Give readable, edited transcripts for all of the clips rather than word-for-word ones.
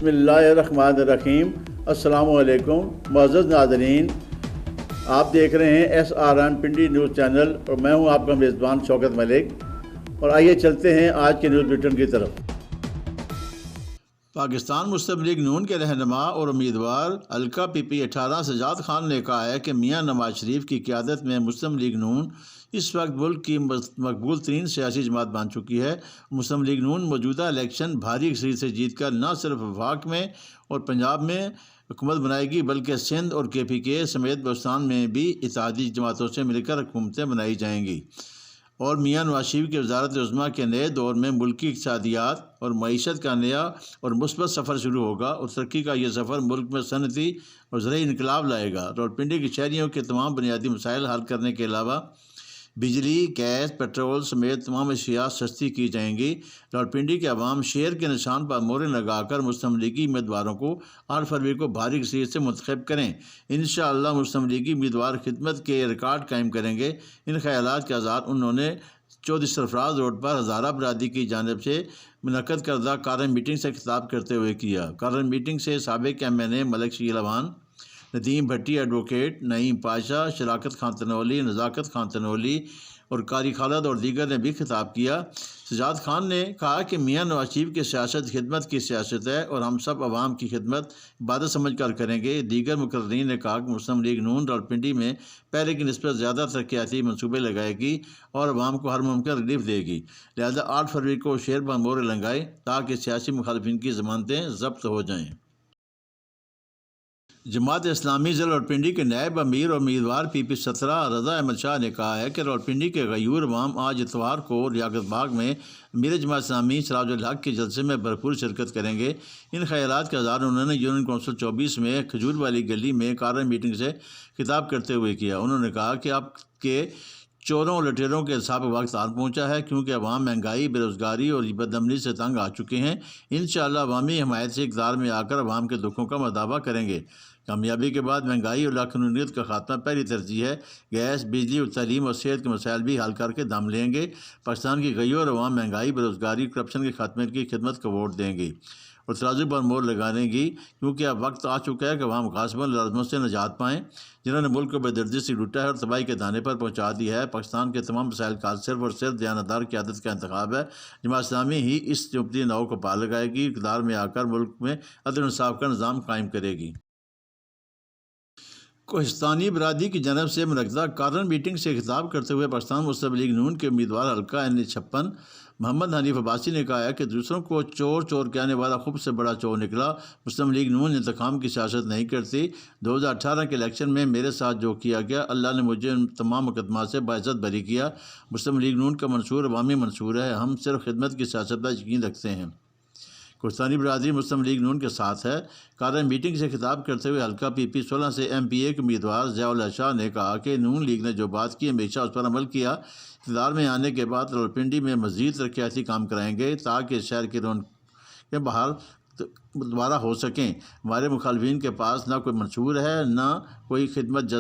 بسم اللہ الرحمن الرحیم۔ السلام علیکم معزز ناظرین، آپ دیکھ رہے ہیں SRN پنڈی نیوز چینل اور میں ہوں آپ کا میزبان شوکت ملک، اور آئیے چلتے ہیں آج کے نیوز بلیٹن کی طرف۔ پاکستان مسلم لیگ نون کے رہنما اور امیدوار حلقہ PP18 سجاد خان نے کہا ہے کہ میاں نواز شریف کی قیادت میں مسلم لیگ نون اس وقت ملک کی مقبول ترین سیاسی جماعت بن چکی ہے۔ مسلم لیگ نون موجودہ الیکشن بھاری اکثریت سے جیت کر نہ صرف وفاق میں اور پنجاب میں حکومت بنائے گی بلکہ سندھ اور KPK سمیت بلوچستان میں بھی اتحادی جماعتوں سے مل کر حکومتیں بنائی جائیں گی، اور میاں نواز شریف کی وزارت عظمیٰ کے نئے دور میں ملکی اقتصادیات اور معیشت کا نیا اور مثبت سفر شروع ہوگا، اور ترقی کا یہ سفر ملک میں صنعتی اور زرعی انقلاب لائے گا۔ راولپنڈی کے شہریوں کے تمام بنیادی مسائل حل کرنے کے علاوہ بجلی، گیس، پیٹرول سمیت تمام اشیاء سستی کی جائیں گی۔ راولپنڈی کے عوام شیر کے نشان پر مہریں لگا کر مسلم لیگی امیدواروں کو 8 فروری کو بھاری اکثریت سے منتخب کریں۔ انشاءاللہ مسلم لیگی امیدوار خدمت کے ریکارڈ قائم کریں گے۔ ان خیالات کا اظہار انہوں نے چودھری سرفراز روڈ پر ہزارہ برادری کی جانب سے منعقد کردہ کارن میٹنگ سے خطاب کرتے ہوئے کیا۔ کارن میٹنگ سے سابق MNA ملک شیلوان، ندیم بھٹی ایڈوکیٹ، نعیم پاشا، شراکت خان تنولی، نزاکت خان تنولی اور قاری خالد اور دیگر نے بھی خطاب کیا۔ سجاد خان نے کہا کہ میاں نواز شریف کی سیاست خدمت کی سیاست ہے اور ہم سب عوام کی خدمت عبادت سمجھ کر کریں گے۔ دیگر مقررین نے کہا کہ مسلم لیگ نون راولپنڈی میں پہلے کی نسبت زیادہ ترقیاتی منصوبے لگائے گی اور عوام کو ہر ممکن ریلیف دے گی، لہذا 8 فروری کو شیر پر مہریں لگائیں تاکہ سیاسی مخالفین کی ضمانتیں ضبط ہو جائیں۔ جماعت اسلامی ضلع راولپنڈی کے نائب امیر اور امیدوار PP17 رضا احمد شاہ نے کہا ہے کہ راولپنڈی کے غیور عوام آج اتوار کو لیاقت باغ میں امیر جماعت اسلامی سراج الحق کے جلسے میں بھرپور شرکت کریں گے۔ ان خیالات کا اظہار انہوں نے یونین کونسل 24 میں کھجور والی گلی میں کارن میٹنگ سے خطاب کرتے ہوئے کیا۔ انہوں نے کہا کہ اب کے چوروں اور لٹیروں کے حساب وقت آن پہنچا ہے، کیونکہ عوام مہنگائی، بے روزگاری اور بد امنی سے تنگ آ چکے ہیں۔ انشاءاللہ عوامی حمایت سے اقتدار میں آ کر عوام کے دکھوں کا مداوع کریں گے۔ کامیابی کے بعد مہنگائی اور لاقانونیت کا خاتمہ پہلی ترجیح ہے۔ گیس، بجلی اور تعلیم اور صحت کے مسائل بھی حل کر کے دم لیں گے۔ پاکستان کی غیور عوام مہنگائی، بے روزگاری اور کرپشن کے خاتمے کی خدمت کو ووٹ دیں گی اور ترازو پر مہر لگانے گی، کیونکہ اب وقت آ چکا ہے کہ عوام غاصبوں لازموں سے نجات پائیں جنہوں نے ملک کو بے دردی سے لوٹا ہے اور تباہی کے دانے پر پہنچا دیا ہے۔ پاکستان کے تمام مسائل کا صرف اور صرف دیانتدار قیادت کا انتخاب ہے۔ جماعت اسلامی ہی اس چمپتی ناؤ کو پار لگائے گی، اقتدار میں آ کر ملک میں عدل و انصاف کا نظام قائم کرے گی۔ کوہستانی برادری کی جانب سے منعقدہ کارن میٹنگ سے خطاب کرتے ہوئے پاکستان مسلم لیگ نون کے امیدوار حلقہ N56 محمد حنیف عباسی نے کہا ہے کہ دوسروں کو چور چور کہنے والا خود سے بڑا چور نکلا۔ مسلم لیگ نون انتقام کی سیاست نہیں کرتی۔ 2018 کے الیکشن میں میرے ساتھ جو کیا گیا، اللہ نے مجھے ان تمام مقدمات سے باعزت بری کیا۔ مسلم لیگ نون کا منشور عوامی منشور ہے، ہم صرف خدمت کی سیاست پر یقین رکھتے ہیں۔ کوہستانی برادری مسلم لیگ نون کے ساتھ ہے۔ کارن میٹنگ سے خطاب کرتے ہوئے حلقہ PP16 سے MPA کے امیدوار ضیاء اللہ شاہ نے کہا کہ نون لیگ نے جو بات کی ہمیشہ اس پر عمل کیا۔ اقتدار میں آنے کے بعد راولپنڈی میں مزید ترقیاتی کام کرائیں گے تاکہ شہر کی رونقیں بحال دوبارہ ہو سکیں۔ ہمارے مخالفین کے پاس نہ کوئی منشور ہے، نہ کوئی خدمت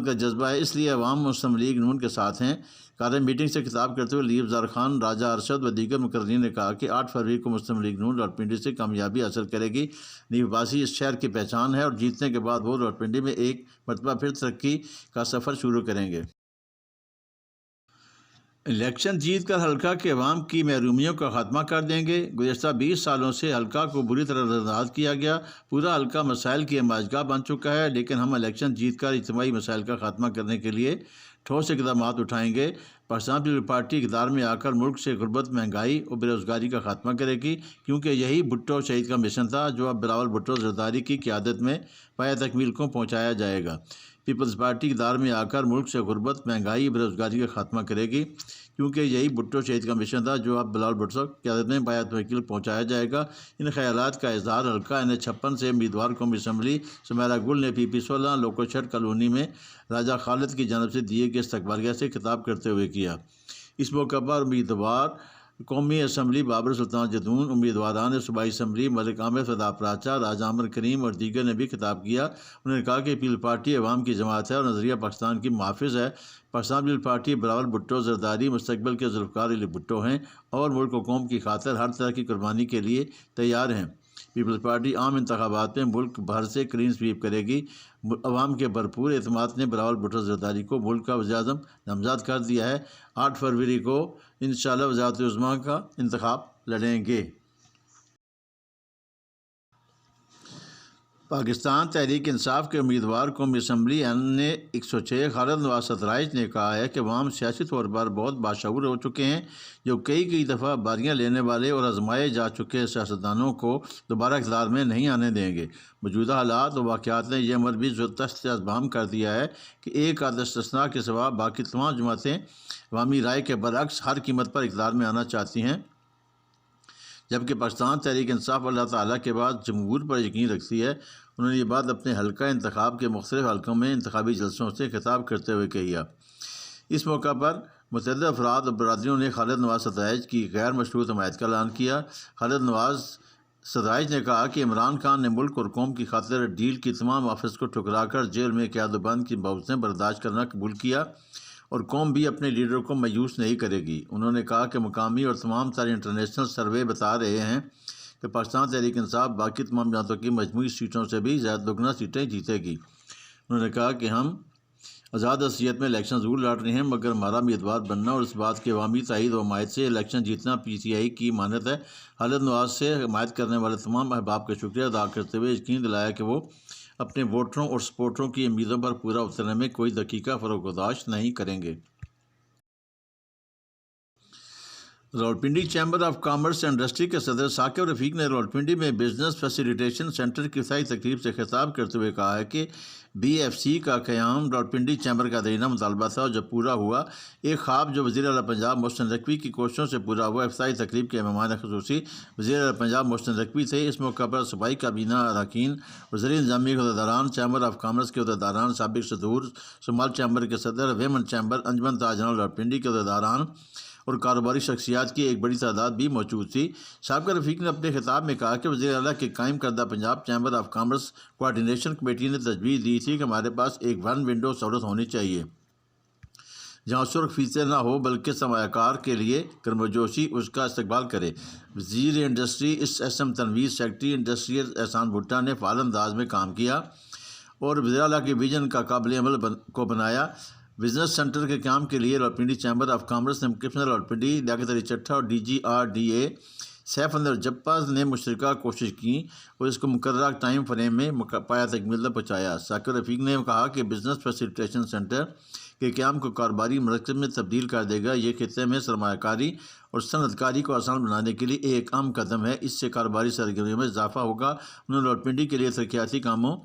کا جذبہ ہے، اس لیے عوام مسلم لیگ نون کے ساتھ ہیں۔ کارن میٹنگ سے خطاب کرتے ہوئے لیب زار خان، راجہ ارشد و دیگر مقررین نے کہا کہ 8 فروری کو مسلم لیگ نون راولپنڈی سے کامیابی حاصل کرے گی۔ نیب عباسی اس شہر کی پہچان ہے اور جیتنے کے بعد وہ راولپنڈی میں ایک مرتبہ پھر ترقی کا سفر شروع کریں گے۔ الیکشن جیت کر حلقہ کے عوام کی محرومیوں کا خاتمہ کر دیں گے۔ گزشتہ 20 سالوں سے حلقہ کو بری طرح نظر انداز کیا گیا۔ پورا حلقہ مسائل کی آماجگاہ بن چکا ہے، لیکن ہم الیکشن جیت کر اجتماعی مسائل کا خاتمہ کرنے کے لیے ٹھوس اقدامات اٹھائیں گے۔ پاکستان پیپلز پارٹی اقتدار میں آ کر ملک سے غربت، مہنگائی اور بے روزگاری کا خاتمہ کرے گی، کیونکہ یہی بھٹو شہید کا مشن تھا جو اب بلاول بھٹو زرداری کی قیادت میں پایہ تکمیل کو پہنچایا جائے گا۔ پیپلز پارٹی اقتدار میں آ کر ملک سے غربت، مہنگائی، بے روزگاری کا خاتمہ کرے گی، کیونکہ یہی بھٹو شہید کا مشن تھا جو اب بلاول بھٹو کی قیادت میں پایہ تکمیل پہنچایا جائے گا۔ ان خیالات کا اظہار حلقہ N56 سے امیدوار قومی اسمبلی سمیرا گل نے PP16 لوکو چھٹ کالونی میں راجہ خالد کی جانب سے دیے گئے استقبالیہ سے خطاب کرتے ہوئے کیا۔ اس موقع پر امیدوار قومی اسمبلی بابر سلطان جدون، امیدواران صوبائی اسمبلی ملک عامر فدا پراچا، راجہ عامر کریم اور دیگر نے بھی خطاب کیا۔ انہوں نے کہا کہ پیپلز پارٹی عوام کی جماعت ہے اور نظریہ پاکستان کی محافظ ہے۔ پاکستان پیپلز پارٹی بلاول بھٹو زرداری مستقبل کے ذوالفقار علی بھٹو ہیں اور ملک و قوم کی خاطر ہر طرح کی قربانی کے لیے تیار ہیں۔ پیپلز پارٹی عام انتخابات میں ملک بھر سے کلین سویپ کرے گی۔ عوام کے بھرپور اعتماد نے بلاول بھٹو زرداری کو ملک کا وزیر اعظم نامزد کر دیا ہے۔ 8 فروری کو انشاءاللہ وزارت عظمیٰ کا انتخاب لڑیں گے۔ پاکستان تحریک انصاف کے امیدوار قومی اسمبلی نے 106 خالد نواز ستائش نے کہا ہے کہ عوام سیاسی طور پر بہت باشعور ہو چکے ہیں، جو کئی دفعہ باریاں لینے والے اور آزمائے جا چکے سیاستدانوں کو دوبارہ اقتدار میں نہیں آنے دیں گے۔ موجودہ حالات و واقعات نے یہ امر بھی تشت ازبام کر دیا ہے کہ ایک آدھ استثناء کے سوا باقی تمام جماعتیں عوامی رائے کے برعکس ہر قیمت پر اقتدار میں آنا چاہتی ہیں، جبکہ پاکستان تحریک انصاف اللہ تعالیٰ کے بعد جمہور پر یقین رکھتی ہے۔ انہوں نے یہ بات اپنے حلقہ انتخاب کے مختلف حلقوں میں انتخابی جلسوں سے خطاب کرتے ہوئے کہی ہے۔ اس موقع پر متعدد افراد اور برادریوں نے خالد نواز ستائش کی غیر مشروط حمایت کا اعلان کیا۔ خالد نواز ستائش نے کہا کہ عمران خان نے ملک اور قوم کی خاطر ڈیل کی تمام آفس کو ٹھکرا کر جیل میں قید و بند کی بوسیں برداشت کرنا قبول کیا، اور قوم بھی اپنے لیڈر کو مایوس نہیں کرے گی۔ انہوں نے کہا کہ مقامی اور تمام تر انٹرنیشنل سروے بتا رہے ہیں کہ پاکستان تحریک انصاف باقی تمام جماعتوں کی مجموعی سیٹوں سے بھی زیادہ دگنا سیٹیں جیتے گی۔ انہوں نے کہا کہ ہم آزاد حیثیت میں الیکشن ضرور لڑ رہے ہیں، مگر ہمارا امیدوار بننا اور اس بات کے عوامی تائید و حمایت سے الیکشن جیتنا پی ٹی آئی کی امانت ہے۔ خالد نواز سے حمایت کرنے والے تمام احباب کا شکریہ ادا کرتے ہوئے یقین دلایا کہ وہ اپنے ووٹروں اور سپورٹروں کی امیدوں پر پورا اترنے میں کوئی دقیقہ فروگزاشت نہیں کریں گے۔ Rawalpindi chamber of commerce and industry کے صدر ثاقب رفیق نے راولپنڈی میں بزنس فیسیلیٹیشن سینٹر کی افتتاحی تقریب سے خطاب کرتے ہوئے کہا ہے کہ بی ایف سی کا قیام راولپنڈی چیمبر کا دیرینہ مطالبہ تھا، اور جب پورا ہوا، ایک خواب جو وزیر اعلیٰ پنجاب محسن نقوی کی کوششوں سے پورا ہوا۔ افتتاحی تقریب کے مہمان خصوصی وزیر اعلیٰ پنجاب محسن نقوی تھے۔ اس موقع پر صوبائی کابینہ اراکین، وزیر انتظامیہ کے عہدیداران، چیمبر آف کامرس کے عہدیداران، سابق صدور، صومال چیمبر کے صدر، ویمن چیمبر، انجمن تاجران راولپنڈی کے عہدیداران اور کاروباری شخصیات کی ایک بڑی تعداد بھی موجود تھی۔ ثاقب رفیق نے اپنے خطاب میں کہا کہ وزیر اعلیٰ کے قائم کردہ Punjab chamber of commerce coordination committee نے تجویز دی تھی کہ ہمارے پاس ایک ون ونڈو سہولت ہونی چاہیے، جہاں سرخ فیسیں نہ ہو بلکہ سرمایہ کار کے لیے گرمجوشی اس کا استقبال کرے۔ وزیر industry S M Tanveer, secretary industrial Ehsan Bhatta نے فعال انداز میں کام کیا اور وزیر اعلیٰ کے ویژن کا قابل عمل کو بنایا۔ بزنس سینٹر کے قیام کے لیے راولپنڈی چیمبر آف کامرس نے کمشنر راولپنڈی لیاقت علی چٹھا اور D G R D A Saif Anwar Jappa نے مشترکہ کوشش کی اور اس کو مقررہ ٹائم فریم میں پایا تکمیل تک پہنچایا۔ ثاقب رفیق نے کہا کہ بزنس فیسیلیٹیشن سینٹر کے قیام کو کاروباری مرکز میں تبدیل کر دے گا۔ یہ خطے میں سرمایہ کاری اور صنعت کاری کو آسان بنانے کے لیے ایک اہم قدم ہے۔ اس سے کاروباری سرگرمیوں میں اضافہ ہوگا۔ انہوں نے راولپنڈی کے لیے ترقیاتی کاموں،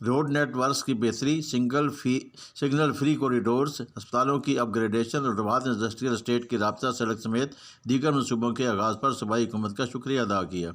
روڈ نیٹ ورکس کی بہتری، سگنل فری کوریڈورز، ہسپتالوں کی اپ گریڈیشن اور رواد انڈسٹریل اسٹیٹ کی رابطہ سڑک سمیت دیگر منصوبوں کے آغاز پر صوبائی حکومت کا شکریہ ادا کیا۔